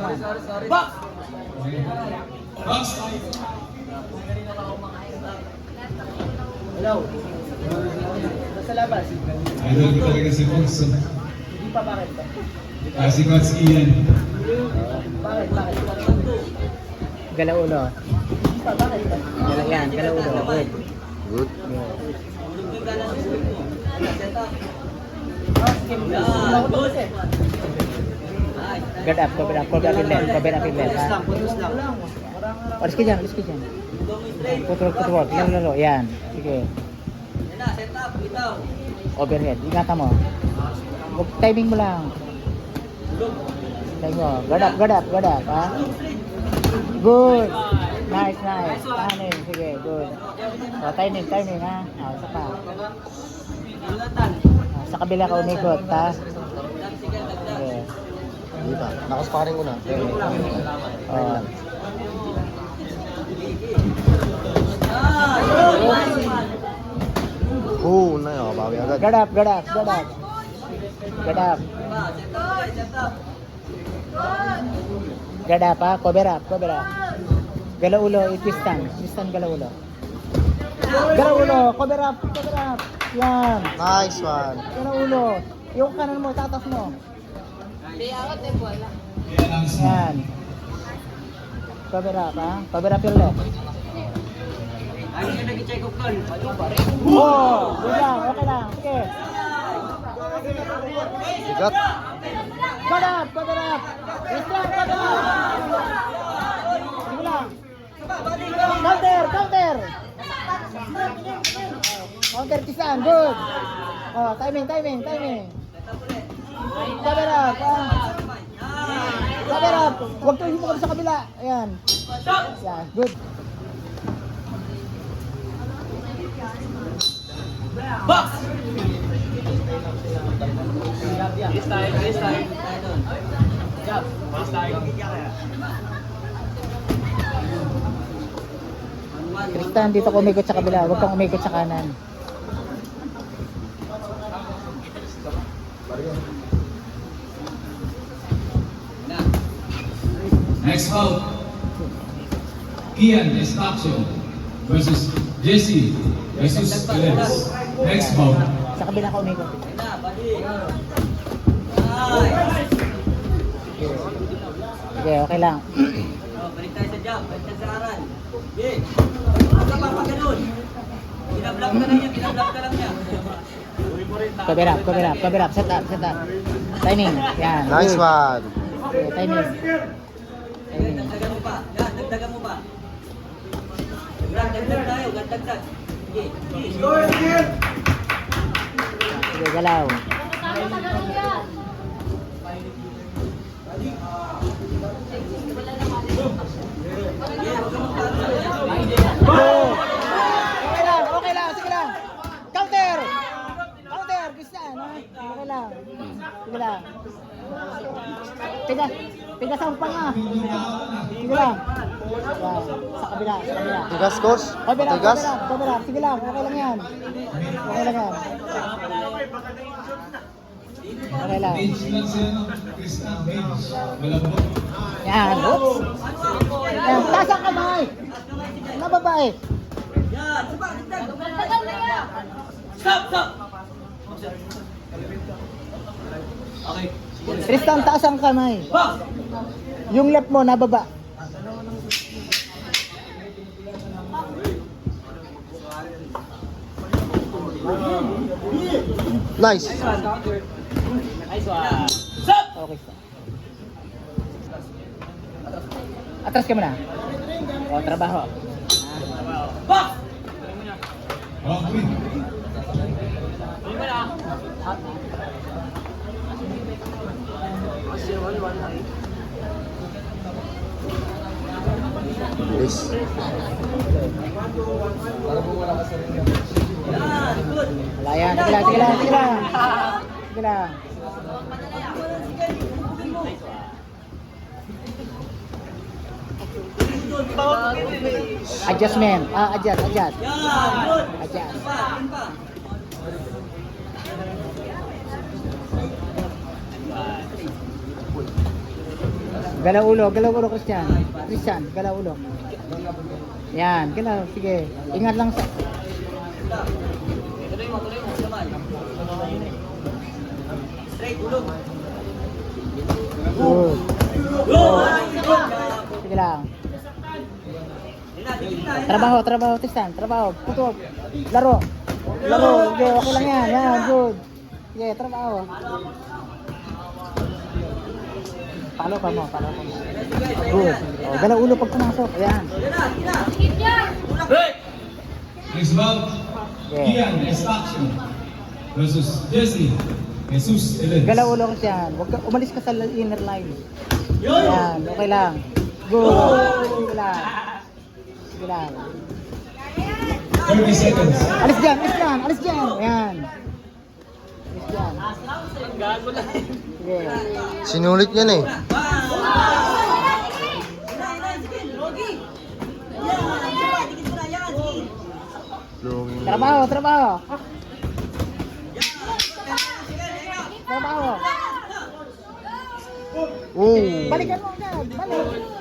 Box! Box! Hello. Nasa labas. Idol ko talaga si Box. Hindi pa, bakit? Si Coach Ian. Bakit? Galaw ulo. Hindi pa, bakit? Galaw yan, galaw ulo. Good. Good. Guard up, cover up, cover up in left, cover up in left. Putus lang. Alis ka dyan, alis ka dyan. Footwork, laro. Yan. Sige. Overhead, ingatan mo. Timing mo lang. Timing mo. Guard up, ha? Good. Nice. Timing, sige, good. O, timing, ha? O, isa pa. Sa kabila ka umikot, ha? Sige. Dito. Nakasparing ko na. O. Na yun. Bawi agad. Guard up. Guard up, ha? Cover up. Galaw ulo, pistan galaw ulo. Galaw ulo, cover up. Yan. Nice one. Galaw ulo. Yung kanan mo, tatas mo. Yan. Cover up, ha? Cover up yung left. Oh, good lang, okay lang. Sige. Sigat. Cover up. Islam, cover up. Sige lang. Counter. Counter kisan, good. Oh, timing. Cover up. Cover up. Huwag kang hipo sa kabila. Ayan. Yan, good. Box! This time. Jab. Tristan, dito ko umikot sa kabila. Huwag kang umikot sa kanan. Next out. Kian Estacio versus Jesse versus Alex. Next bout. Sa kabila ka umikot. Sige, okay lang. Balik tayo sa jab, balik tayo sa aran. Okay. Huwag ka papaganon. Binablog ka lang niya. Cover up. Set up. Timing. Yan. Nice good. one. Okay, timing. Dagdagan mo pa. Yan, dagdagan mo pa. Dagdag tayo, dagdag. Sige. Sige, galaw. Go! Okay lang. Sige lang. Counter. Cristian, ha? Okay lang. Sige lang. Tiga sa umpang, ha? Sige lang. Yan. Sa kabila. Tigas, coach. Tigas. Cover up. Sige lang. Okay lang yan. Okay lang. Page lang siya, no? Tristan, page. Malambot. Yan. Oops. Yan. Taas ang kamay. Nababae. Yan, dagdag. Stop. Okay. Tristan, taas ang kamay. Box! Yung left mo, nababa. Nice. Stop! Okay. Atras ka muna. O, trabaho. Box! Round 3. Bilis. Yan, good. Wala yan. Sige lang. Adjustment. Adjust. Yan, good. Adjust. Yun pa. Galaw ulo, Christian. Christian, galaw ulo. Yan, galaw, sige. Ingat lang sa... Tuloy mo, sabay. Straight, ulog. Good. Sige lang. Trabaho, Tristan, trabaho. Putok. Laro. Okay, okay lang yan. Yan, good. Sige, trabaho. Palo ka mo. Good. O, galaw ulo pag pumasok. Ayan. Next bout, Yeah. Kian Estaction versus Jesse Jesus Elens. Galaw ulo kasi yan. Umalis ka sa inner line. Ayan, okay lang. Good. Sige lang. 30 seconds. Alis dyan. Ayan. Alis dyan. Sige. Sinulit yan eh. Luging. Trabaho. Oh. Balikan mo agad. Balik.